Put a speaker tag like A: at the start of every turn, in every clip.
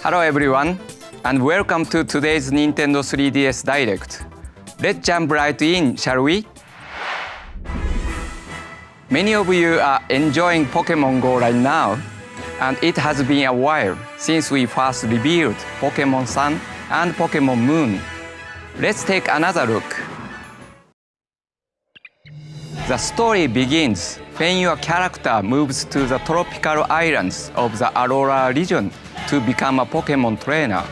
A: Hello everyone, and welcome to today's Nintendo 3DS Direct. Let's jump right in, shall we? Many of you are enjoying Pokémon Go right now, and it has been a while since we first revealed Pokémon Sun and Pokémon Moon. Let's take another look. The story begins when your character moves to the tropical islands of the Aurora region to become a Pokémon trainer.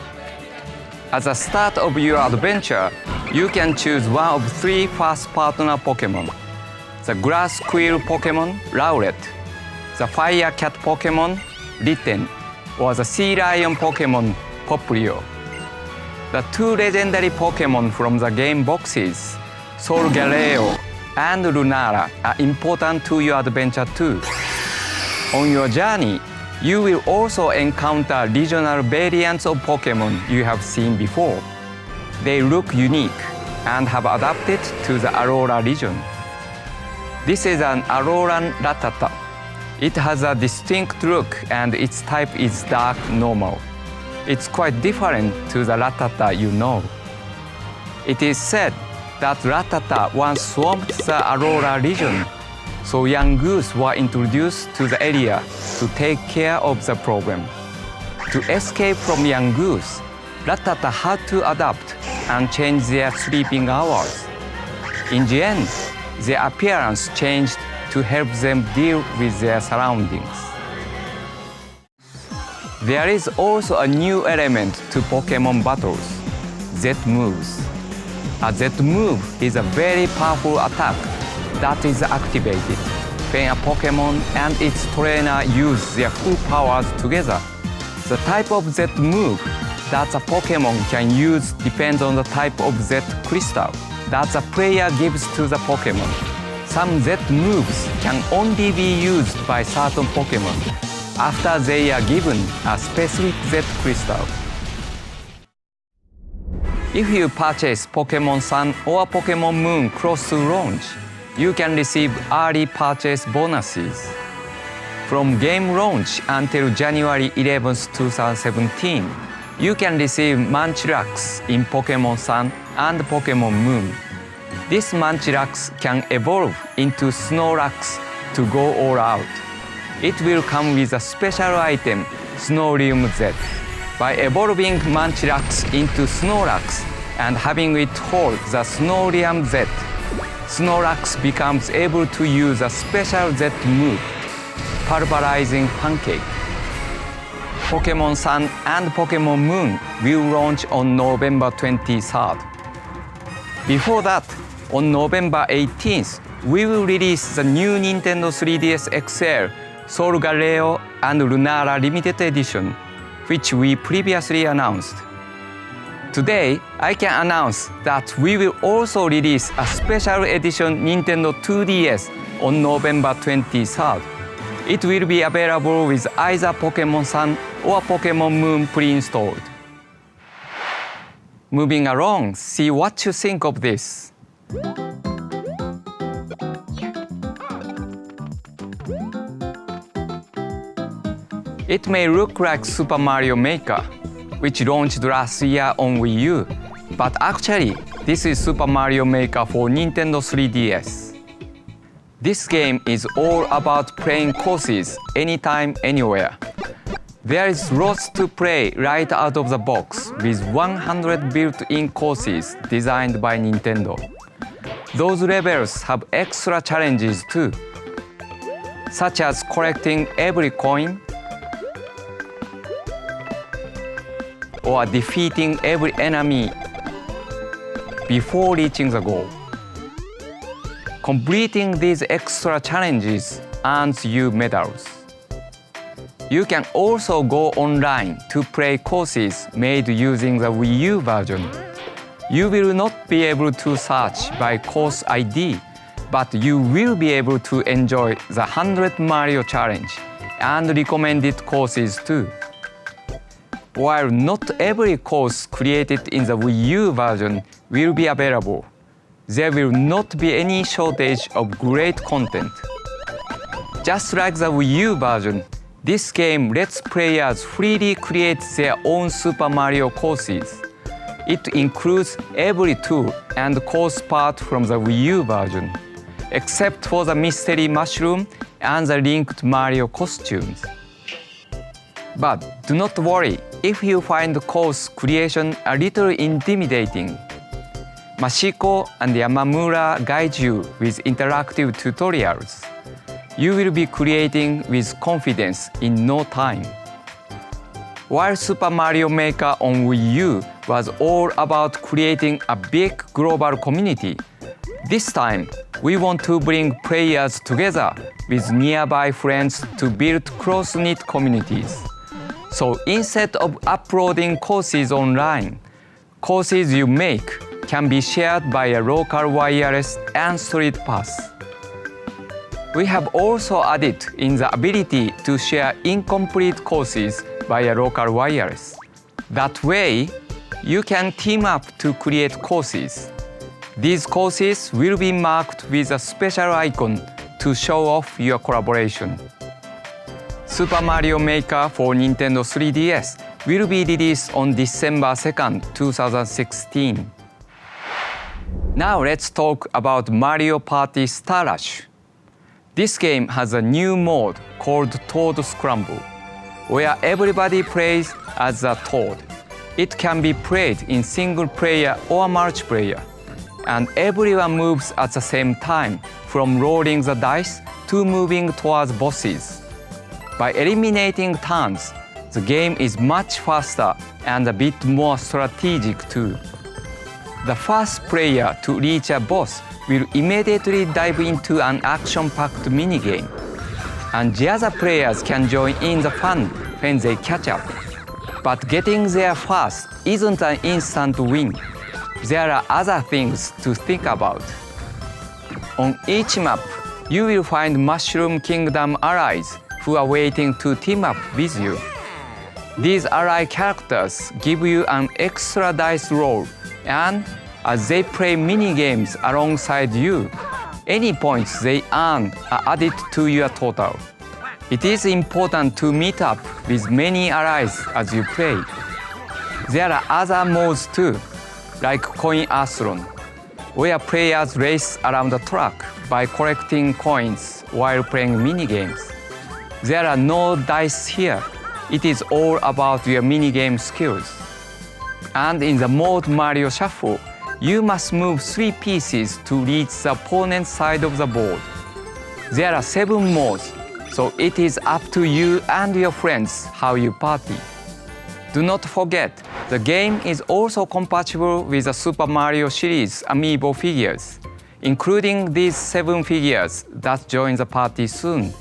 A: At the start of your adventure, you can choose one of three first partner Pokémon: the Grass Squirrel Pokémon, Rowlet, the Fire Cat Pokémon, Litten, or the Sea Lion Pokémon, Popplio. The two legendary Pokémon from the game boxes, Solgaleo and Lunara, are important to your adventure too. On your journey, you will also encounter regional variants of Pokémon you have seen before. They look unique and have adapted to the Aurora region. This is an Auroran Rattata. It has a distinct look and its type is dark normal. It's quite different to the Rattata you know. It is said that Rattata once swamped the Aurora region, so young goose were introduced to the area to take care of the problem. To escape from young goose, Rattata had to adapt and change their sleeping hours. In the end, their appearance changed to help them deal with their surroundings. There is also a new element to Pokémon battles: Z-moves. A Z-move is a very powerful attack that is activated when a Pokémon and its trainer use their full powers together. The type of Z-move that a Pokémon can use depends on the type of Z-crystal that the player gives to the Pokémon. Some Z-moves can only be used by certain Pokémon after they are given a specific Z-crystal. If you purchase Pokémon Sun or Pokémon Moon close to launch, you can receive early purchase bonuses. From game launch until January 11, 2017, you can receive Munchlax in Pokémon Sun and Pokémon Moon. This Munchlax can evolve into Snorlax to go all out. It will come with a special item, Snorrium Z. By evolving Munchlax into Snorlax and having it hold the Snorrium Z, Snorlax becomes able to use a special Z move, Pulverizing Pancake. Pokémon Sun and Pokémon Moon will launch on November 23rd. Before that, on November 18th, we will release the new Nintendo 3DS XL Solgaleo and Lunara Limited Edition, which we previously announced. Today, I can announce that we will also release a special edition Nintendo 2DS on November 23rd. It will be available with either Pokémon Sun or Pokémon Moon pre-installed. Moving along, see what you think of this. It may look like Super Mario Maker, which launched last year on Wii U, but actually, this is Super Mario Maker for Nintendo 3DS. This game is all about playing courses anytime, anywhere. There is lots to play right out of the box with 100 built-in courses designed by Nintendo. Those levels have extra challenges too, such as collecting every coin, or defeating every enemy before reaching the goal. Completing these extra challenges earns you medals. You can also go online to play courses made using the Wii U version. You will not be able to search by course ID, but you will be able to enjoy the 100 Mario Challenge and recommended courses too. While not every course created in the Wii U version will be available, there will not be any shortage of great content. Just like the Wii U version, This game lets players freely create their own Super Mario courses. It includes every tool and course part from the Wii U version, except for the mystery mushroom and the linked Mario costumes. But do not worry if you find course creation a little intimidating. Mashiko and Yamamura guide you with interactive tutorials. You will be creating with confidence in no time. While Super Mario Maker on Wii U was all about creating a big global community, this time we want to bring players together with nearby friends to build close-knit communities. So instead of uploading courses online, courses you make can be shared by a local wireless and StreetPass. We have also added in the ability to share incomplete courses via local wireless. That way, you can team up to create courses. These courses will be marked with a special icon to show off your collaboration. Super Mario Maker for Nintendo 3DS will be released on December 2nd, 2016. Now let's talk about Mario Party Star Rush. This game has a new mode called Toad Scramble, where everybody plays as a Toad. It can be played in single player or multiplayer, and everyone moves at the same time, from rolling the dice to moving towards bosses. By eliminating turns, the game is much faster and a bit more strategic too. The first player to reach a boss will immediately dive into an action-packed minigame, and the other players can join in the fun when they catch up. But getting there first isn't an instant win. There are other things to think about. On each map, you will find Mushroom Kingdom allies who are waiting to team up with you. These ally characters give you an extra dice roll, and as they play mini-games alongside you, any points they earn are added to your total. It is important to meet up with many allies as you play. There are other modes too, like Coin Athlon, where players race around the track by collecting coins while playing mini-games. There are no dice here. It is all about your mini-game skills. And in the mode Mario Shuffle, you must move 3 pieces to reach the opponent's side of the board. There are 7 modes, so it is up to you and your friends how you party. Do not forget, the game is also compatible with the Super Mario series amiibo figures, including these 7 figures that join the party soon.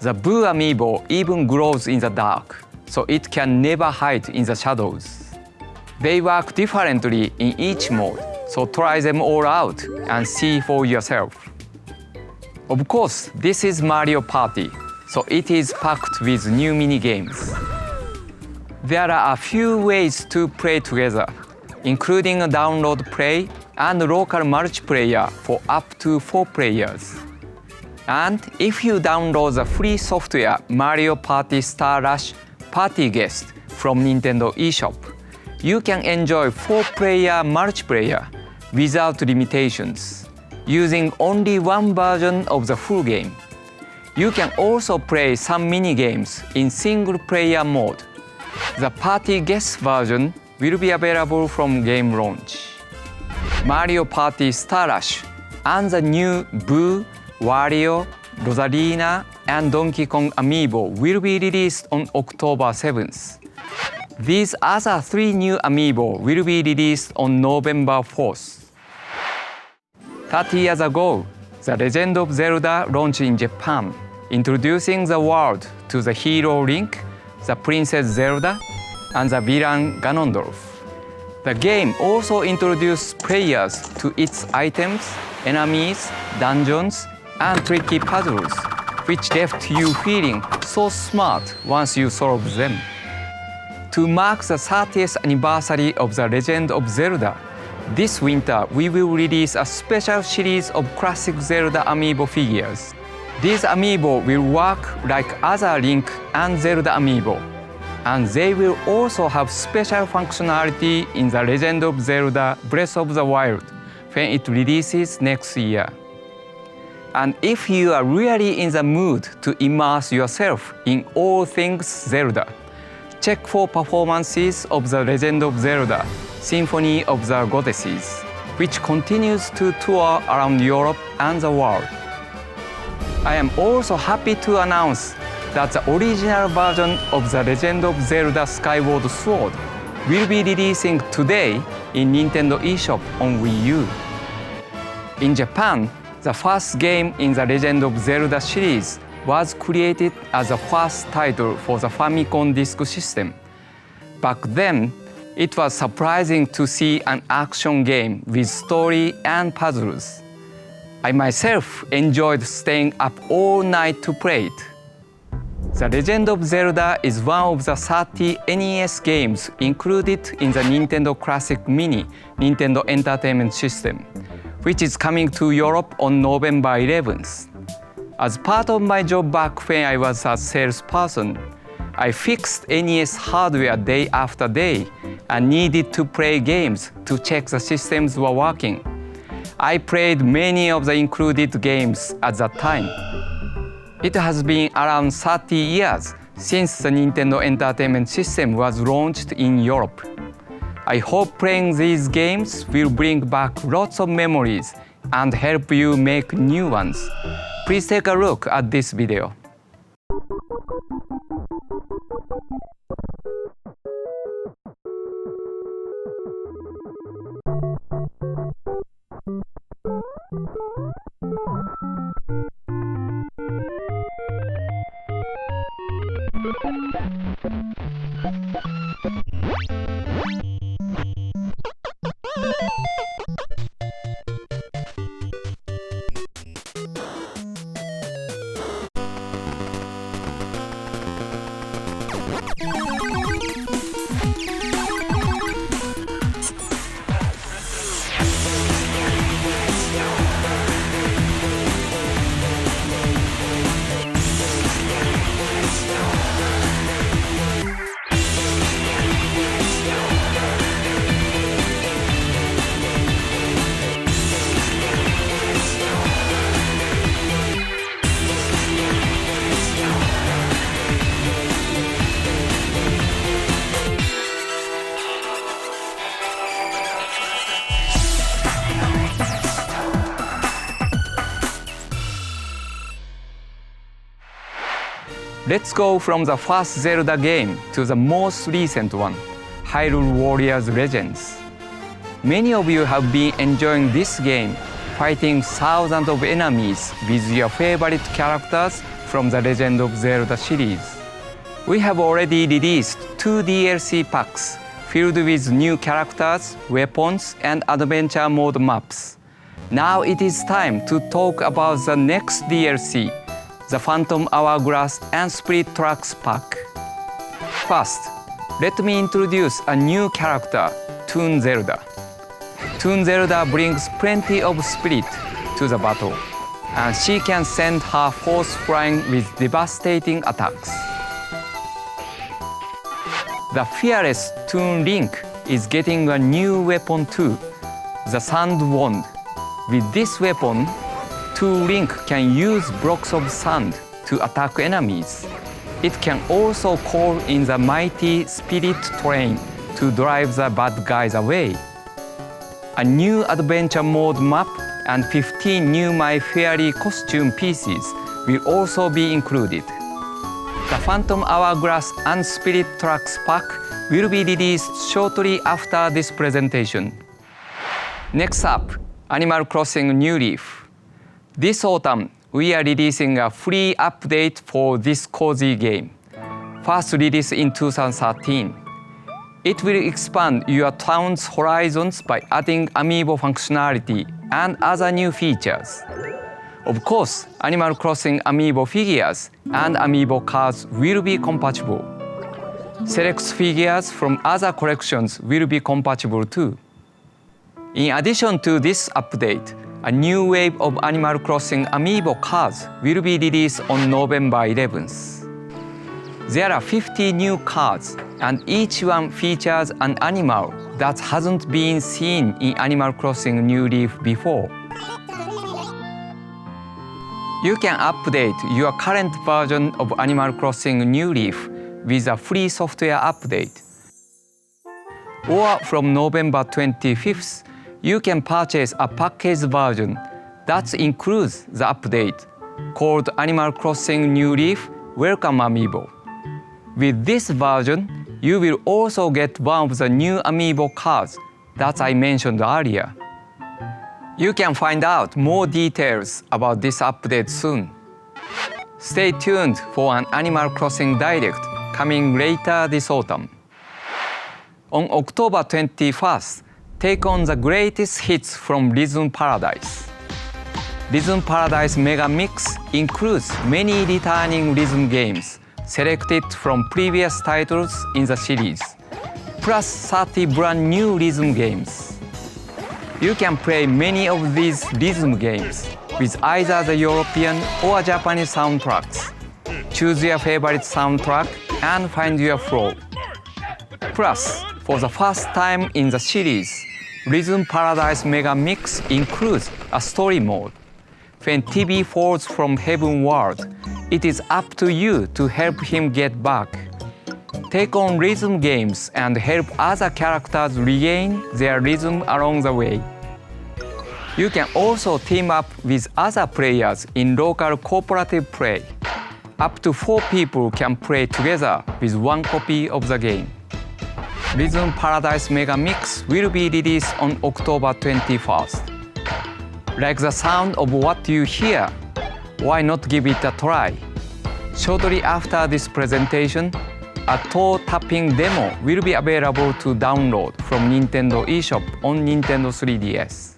A: The Boo amiibo even glows in the dark, so it can never hide in the shadows. They work differently in each mode, so try them all out and see for yourself. Of course, this is Mario Party, so it is packed with new mini-games. There are a few ways to play together, including a download play and local multiplayer for up to 4 players. And if you download the free software Mario Party Star Rush Party Guest from Nintendo eShop, you can enjoy 4-player multiplayer without limitations, using only one version of the full game. You can also play some mini-games in single-player mode. The Party Guest version will be available from game launch. Mario Party Star Rush and the new Boo, Wario, Rosalina, and Donkey Kong amiibo will be released on October 7th. These other 3 new amiibo will be released on November 4th. 30 years ago, The Legend of Zelda launched in Japan, introducing the world to the hero Link, the Princess Zelda, and the villain Ganondorf. The game also introduced players to its items, enemies, dungeons, and tricky puzzles, which left you feeling so smart once you solved them. To mark the 30th anniversary of The Legend of Zelda, this winter we will release a special series of classic Zelda amiibo figures. These amiibo will work like other Link and Zelda amiibo, and they will also have special functionality in the Legend of Zelda Breath of the Wild when it releases next year. And if you are really in the mood to immerse yourself in all things Zelda, check for performances of the Legend of Zelda Symphony of the Goddesses, which continues to tour around Europe and the world. I am also happy to announce that the original version of the Legend of Zelda Skyward Sword will be releasing today in Nintendo eShop on Wii U. In Japan, the first game in the Legend of Zelda series was created as the first title for the Famicom Disk System. Back then, it was surprising to see an action game with story and puzzles. I myself enjoyed staying up all night to play it. The Legend of Zelda is one of the 30 NES games included in the Nintendo Classic Mini Nintendo Entertainment System, which is coming to Europe on November 11th. As part of my job back when I was a salesperson, I fixed NES hardware day after day and needed to play games to check the systems were working. I played many of the included games at that time. It has been around 30 years since the Nintendo Entertainment System was launched in Europe. I hope playing these games will bring back lots of memories and help you make new ones. Please take a look at this video. Let's go from the first Zelda game to the most recent one, Hyrule Warriors Legends. Many of you have been enjoying this game, fighting thousands of enemies with your favorite characters from the Legend of Zelda series. We have already released 2 DLC packs filled with new characters, weapons, and adventure mode maps. Now it is time to talk about the next DLC, the Phantom Hourglass and Spirit Tracks pack. First, let me introduce a new character, Toon Zelda. Toon Zelda brings plenty of spirit to the battle, and she can send her force flying with devastating attacks. The fearless Toon Link is getting a new weapon too, the Sand Wand. With this weapon, Toon Link can use blocks of sand to attack enemies. It can also call in the mighty Spirit Train to drive the bad guys away. A new adventure mode map and 15 new My Fairy costume pieces will also be included. The Phantom Hourglass and Spirit Tracks pack will be released shortly after this presentation. Next up, Animal Crossing New Leaf. This autumn, we are releasing a free update for this cozy game. First released in 2013. It will expand your town's horizons by adding amiibo functionality and other new features. Of course, Animal Crossing amiibo figures and amiibo cards will be compatible. Select figures from other collections will be compatible too. In addition to this update, a new wave of Animal Crossing amiibo cards will be released on November 11th. There are 50 new cards, and each one features an animal that hasn't been seen in Animal Crossing New Leaf before. You can update your current version of Animal Crossing New Leaf with a free software update. Or from November 25th, you can purchase a packaged version that includes the update called Animal Crossing New Leaf Welcome Amiibo. With this version, you will also get one of the new amiibo cards that I mentioned earlier. You can find out more details about this update soon. Stay tuned for an Animal Crossing Direct coming later this autumn. On October 21st, take on the greatest hits from Rhythm Paradise. Rhythm Paradise Megamix includes many returning rhythm games selected from previous titles in the series, plus 30 brand new rhythm games. You can play many of these rhythm games with either the European or Japanese soundtracks. Choose your favorite soundtrack and find your flow. Plus, for the first time in the series, Rhythm Paradise Mega Mix includes a story mode. When TV falls from Heaven World, it is up to you to help him get back. Take on rhythm games and help other characters regain their rhythm along the way. You can also team up with other players in local cooperative play. Up to 4 people can play together with one copy of the game. Rhythm Paradise Mega Mix will be released on October 21st. Like the sound of what you hear? Why not give it a try? Shortly after this presentation, a toe tapping demo will be available to download from Nintendo eShop on Nintendo 3DS.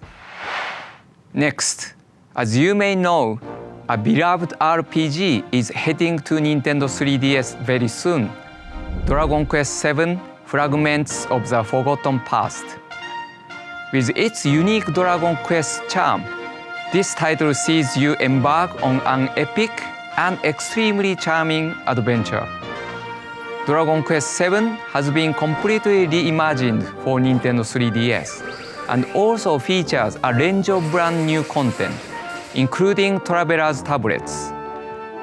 A: Next, as you may know, a beloved RPG is heading to Nintendo 3DS very soon. Dragon Quest VII Fragments of the Forgotten Past. With its unique Dragon Quest charm, this title sees you embark on an epic and extremely charming adventure. Dragon Quest VII has been completely reimagined for Nintendo 3DS and also features a range of brand new content, including Traveler's Tablets.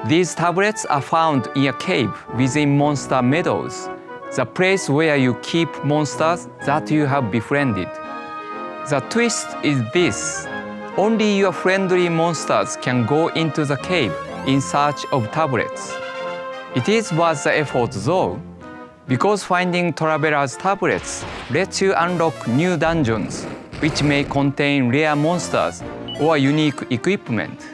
A: These tablets are found in a cave within Monster Meadows, the place where you keep monsters that you have befriended. The twist is this: only your friendly monsters can go into the cave in search of tablets. It is worth the effort though, because finding Traveler's Tablets lets you unlock new dungeons, which may contain rare monsters or unique equipment.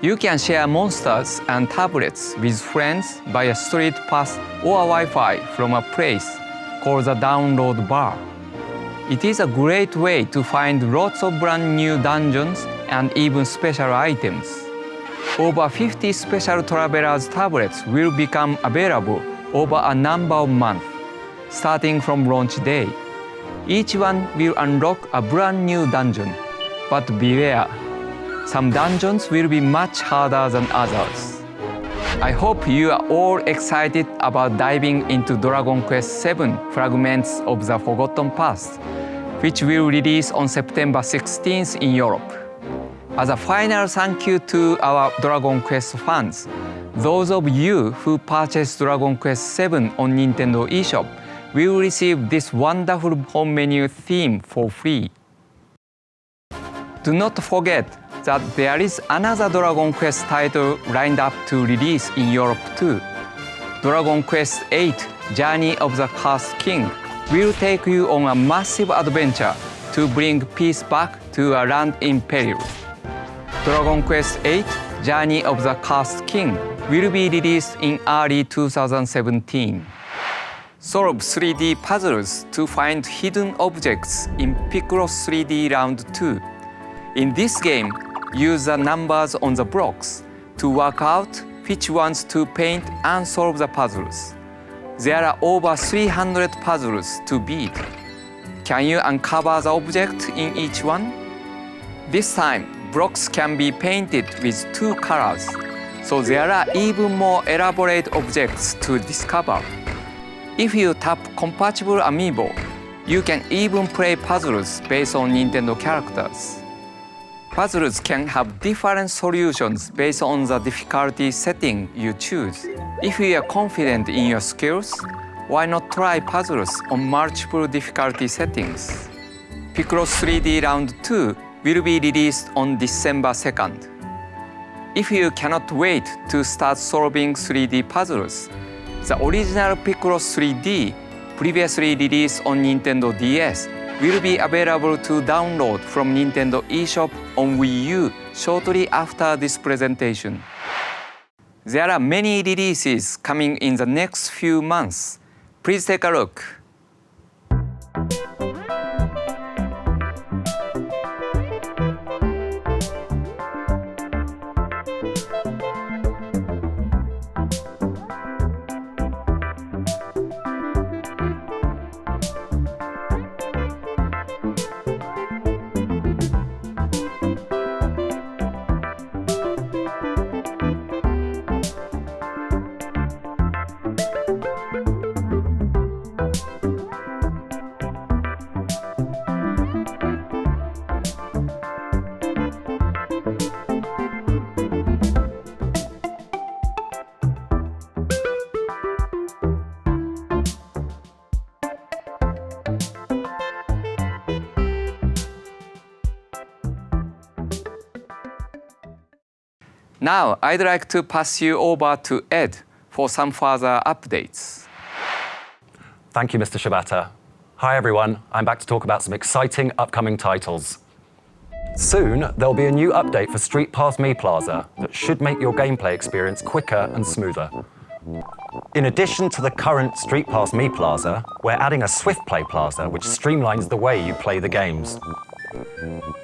A: You can share monsters and tablets with friends via StreetPass or Wi-Fi from a place called the Download Bar. It is a great way to find lots of brand new dungeons and even special items. Over 50 special Traveler's Tablets will become available over a number of months, starting from launch day. Each one will unlock a brand new dungeon, but beware. Some dungeons will be much harder than others. I hope you are all excited about diving into Dragon Quest VII Fragments of the Forgotten Past, which will release on September 16th in Europe. As a final thank you to our Dragon Quest fans, those of you who purchased Dragon Quest VII on Nintendo eShop will receive this wonderful home menu theme for free. Do not forget that there is another Dragon Quest title lined up to release in Europe too. Dragon Quest VIII Journey of the Cursed King will take you on a massive adventure to bring peace back to a land in peril. Dragon Quest VIII Journey of the Cursed King will be released in early 2017. Solve 3D puzzles to find hidden objects in Picross 3D Round 2. In this game, use the numbers on the blocks to work out which ones to paint and solve the puzzles. There are over 300 puzzles to beat. Can you uncover the object in each one? This time, blocks can be painted with 2 colors, so there are even more elaborate objects to discover. If you tap compatible amiibo, you can even play puzzles based on Nintendo characters. Puzzles can have different solutions based on the difficulty setting you choose. If you are confident in your skills, why not try puzzles on multiple difficulty settings? Picross 3D Round 2 will be released on December 2nd. If you cannot wait to start solving 3D puzzles, the original Picross 3D, previously released on Nintendo DS, will be available to download from Nintendo eShop on Wii U shortly after this presentation. There are many releases coming in the next few months. Please take a look. Now, I'd like to pass you over to Ed for some further updates.
B: Thank you, Mr. Shibata. Hi, everyone. I'm back to talk about some exciting upcoming titles. Soon, there'll be a new update for StreetPass Mii Plaza that should make your gameplay experience quicker and smoother. In addition to the current StreetPass Mii Plaza, we're adding a Swift Play Plaza, which streamlines the way you play the games.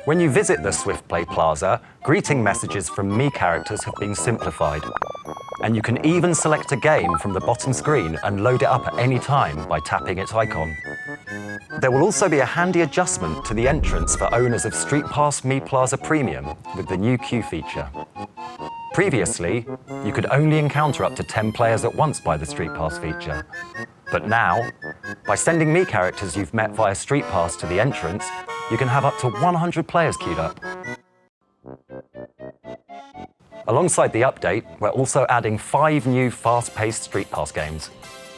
B: When you visit the Swift Play Plaza, greeting messages from Mii characters have been simplified. And you can even select a game from the bottom screen and load it up at any time by tapping its icon. There will also be a handy adjustment to the entrance for owners of StreetPass Mii Plaza Premium with the new queue feature. Previously, you could only encounter up to 10 players at once by the StreetPass feature. But now, by sending Mii characters you've met via StreetPass to the entrance, you can have up to 100 players queued up. Alongside the update, we're also adding 5 new fast-paced StreetPass games.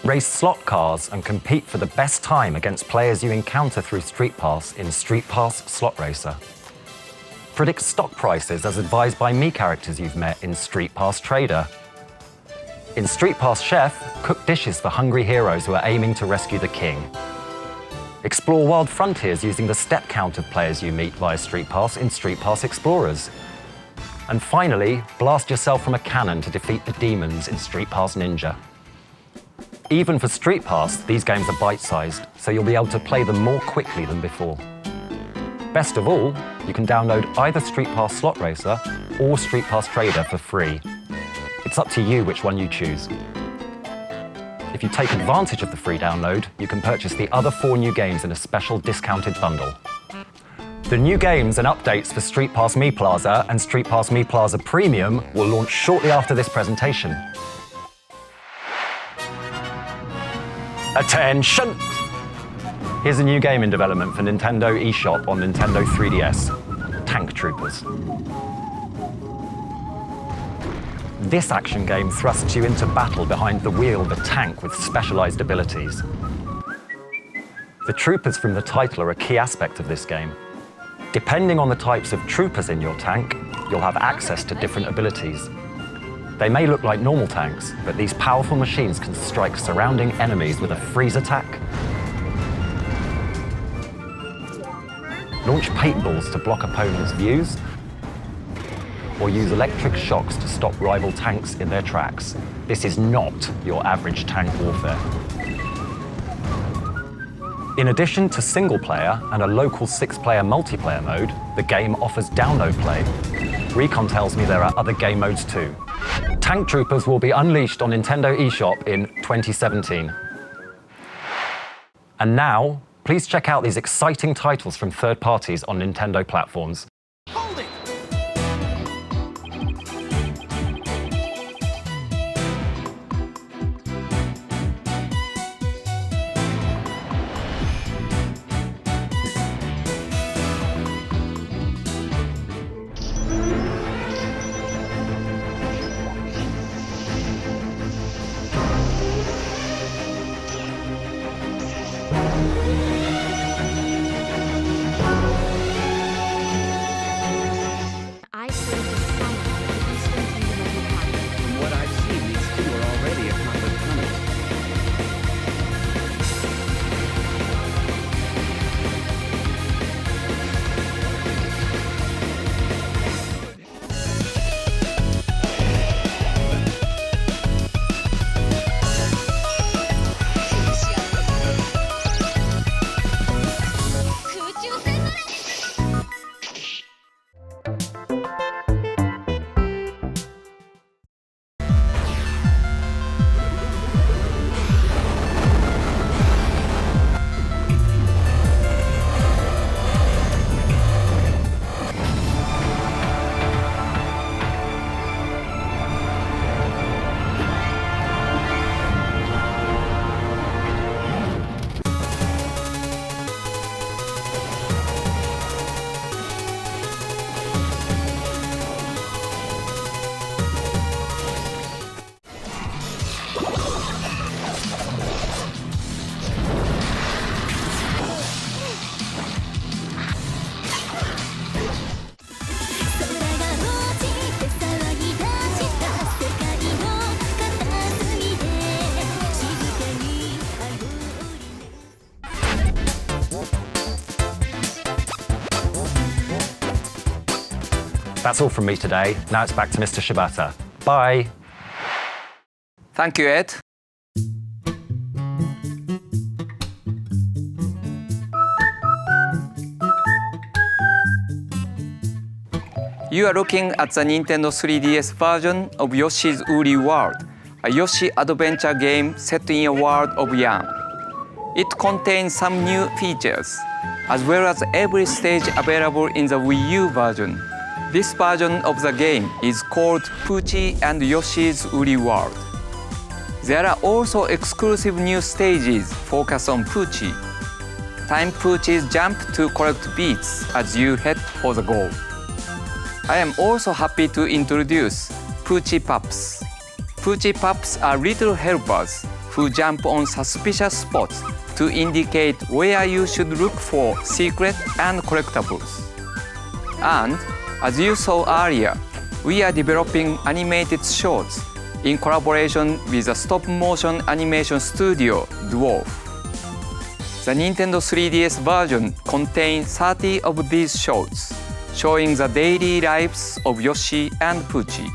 B: Race slot cars and compete for the best time against players you encounter through StreetPass in StreetPass Slot Racer. Predict stock prices as advised by Mii characters you've met in StreetPass Trader. In StreetPass Chef, cook dishes for hungry heroes who are aiming to rescue the king. Explore wild frontiers using the step count of players you meet via StreetPass in StreetPass Explorers. And finally, blast yourself from a cannon to defeat the demons in StreetPass Ninja. Even for StreetPass, these games are bite-sized, so you'll be able to play them more quickly than before. Best of all, you can download either StreetPass Slot Racer or StreetPass Trader for free. It's up to you which one you choose. If you take advantage of the free download, you can purchase the other 4 new games in a special discounted bundle. The new games and updates for StreetPass Mii Plaza and StreetPass Mii Plaza Premium will launch shortly after this presentation. Attention! Here's a new game in development for Nintendo eShop on Nintendo 3DS, Tank Troopers. This action game thrusts you into battle behind the wheel of a tank with specialized abilities. The troopers from the title are a key aspect of this game. Depending on the types of troopers in your tank, you'll have access to different abilities. They may look like normal tanks, but these powerful machines can strike surrounding enemies with a freeze attack, launch paintballs to block opponents' views, or use electric shocks to stop rival tanks in their tracks. This is not your average tank warfare. In addition to single-player and a local 6-player multiplayer mode, the game offers download play. Recon tells me there are other game modes too. Tank Troopers will be unleashed on Nintendo eShop in 2017. And now, please check out these exciting titles from third parties on Nintendo platforms. That's all from me today. Now it's back to Mr. Shibata. Bye.
A: Thank you, Ed. You are looking at the Nintendo 3DS version of Yoshi's Woolly World, a Yoshi adventure game set in a world of yarn. It contains some new features, as well as every stage available in the Wii U version. This version of the game is called Poochy and Yoshi's Woolly World. There are also exclusive new stages focused on Poochy. Time Poochies jump to collect beats as you head for the goal. I am also happy to introduce Poochy Pups. Poochy Pups are little helpers who jump on suspicious spots to indicate where you should look for secret and collectibles. And, as you saw earlier, we are developing animated shorts in collaboration with the stop-motion animation studio Dwarf. The Nintendo 3DS version contains 30 of these shorts, showing the daily lives of Yoshi and Poochy.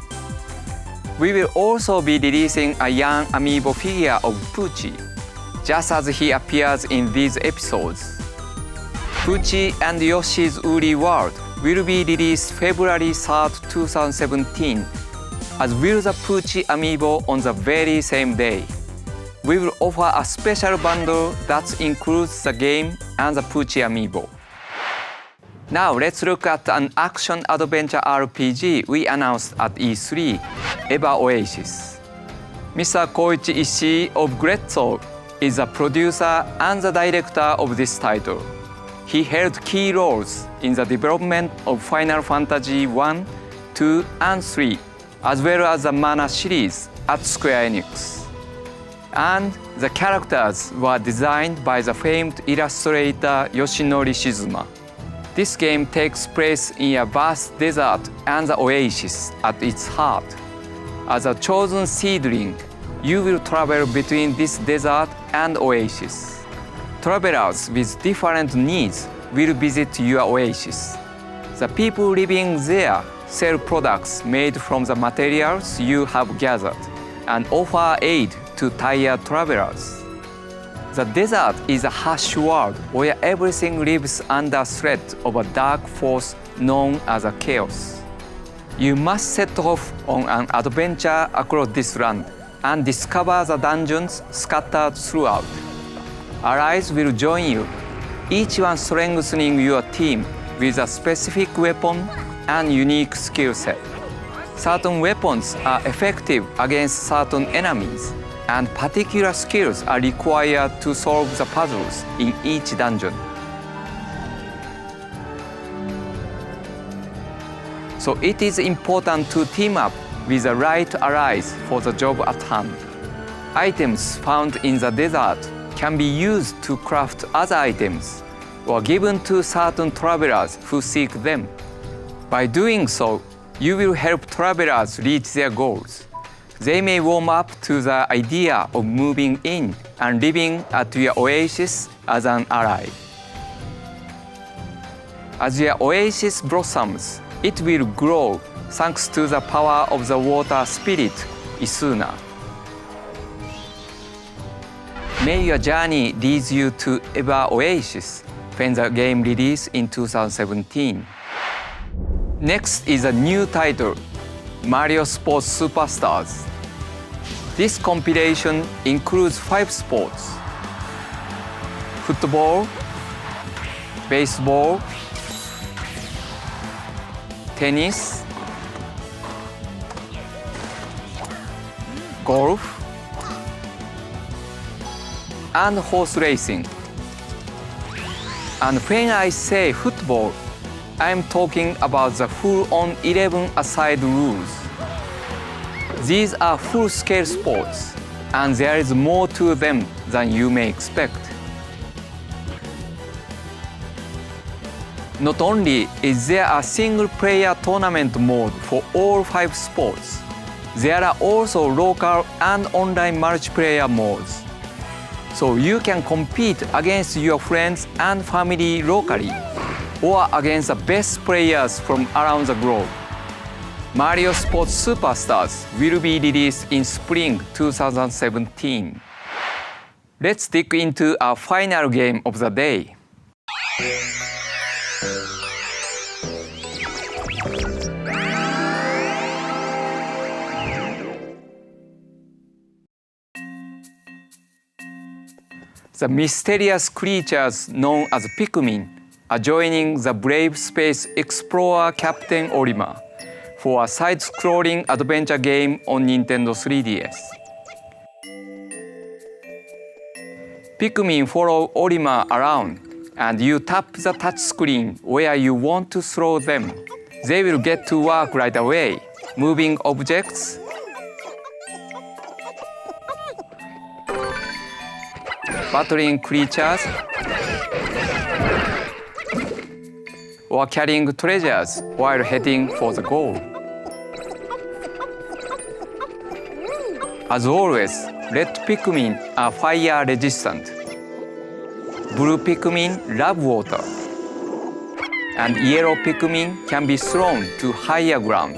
A: We will also be releasing a young amiibo figure of Poochy, just as he appears in these episodes. Poochy and Yoshi's Woolly World will be released February 3rd, 2017, as will the Poochy amiibo on the very same day. We will offer a special bundle that includes the game and the Poochy amiibo. Now let's look at an action-adventure RPG we announced at E3, Eva Oasis. Mr. Koichi Ishii of Great Soul is the producer and the director of this title. He held key roles in the development of Final Fantasy 1, 2, and 3, as well as the Mana series at Square Enix. And the characters were designed by the famed illustrator Yoshinori Shizuma. This game takes place in a vast desert and the oasis at its heart. As a chosen seedling, you will travel between this desert and oasis. Travelers with different needs will visit your oasis. The people living there sell products made from the materials you have gathered and offer aid to tired travelers. The desert is a harsh world where everything lives under threat of a dark force known as a chaos. You must set off on an adventure across this land and discover the dungeons scattered throughout. Allies will join you, each one strengthening your team with a specific weapon and unique skill set. Certain weapons are effective against certain enemies, and particular skills are required to solve the puzzles in each dungeon. So it is important to team up with the right allies for the job at hand. Items found in the desert can be used to craft other items or given to certain travelers who seek them. By doing so, you will help travelers reach their goals. They may warm up to the idea of moving in and living at your oasis as an ally. As your oasis blossoms, it will grow thanks to the power of the water spirit, Isuna. May your journey lead you to Eva Oasis when the game released in 2017. Next is a new title, Mario Sports Superstars. This compilation includes 5 sports: football, baseball, tennis, golf, and horse racing. And when I say football, I'm talking about the full-on 11-a-side rules. These are full-scale sports, and there is more to them than you may expect. Not only is there a single-player tournament mode for all 5 sports, there are also local and online multiplayer modes. So you can compete against your friends and family locally, or against the best players from around the globe. Mario Sports Superstars will be released in spring 2017. Let's dig into our final game of the day. The mysterious creatures known as Pikmin are joining the brave space explorer Captain Orima for a side-scrolling adventure game on Nintendo 3DS. Pikmin follow Orima around, and you tap the touchscreen where you want to throw them. They will get to work right away, moving objects, battling creatures, or carrying treasures while heading for the goal. As always, red Pikmin are fire resistant. Blue Pikmin love water. And yellow Pikmin can be thrown to higher ground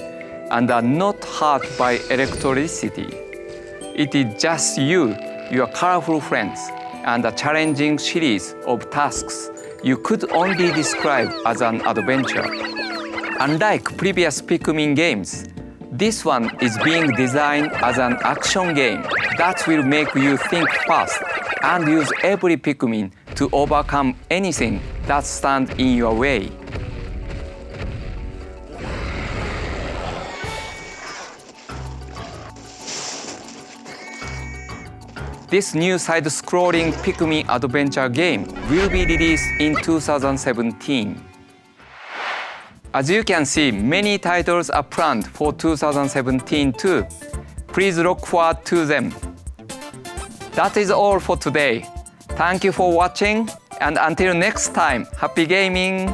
A: and are not hurt by electricity. It is just you, your colorful friends, and a challenging series of tasks you could only describe as an adventure. Unlike previous Pikmin games, this one is being designed as an action game that will make you think fast and use every Pikmin to overcome anything that stands in your way. This new side-scrolling Pikmin adventure game will be released in 2017. As you can see, many titles are planned for 2017 too. Please look forward to them. That is all for today. Thank you for watching, and until next time, happy gaming!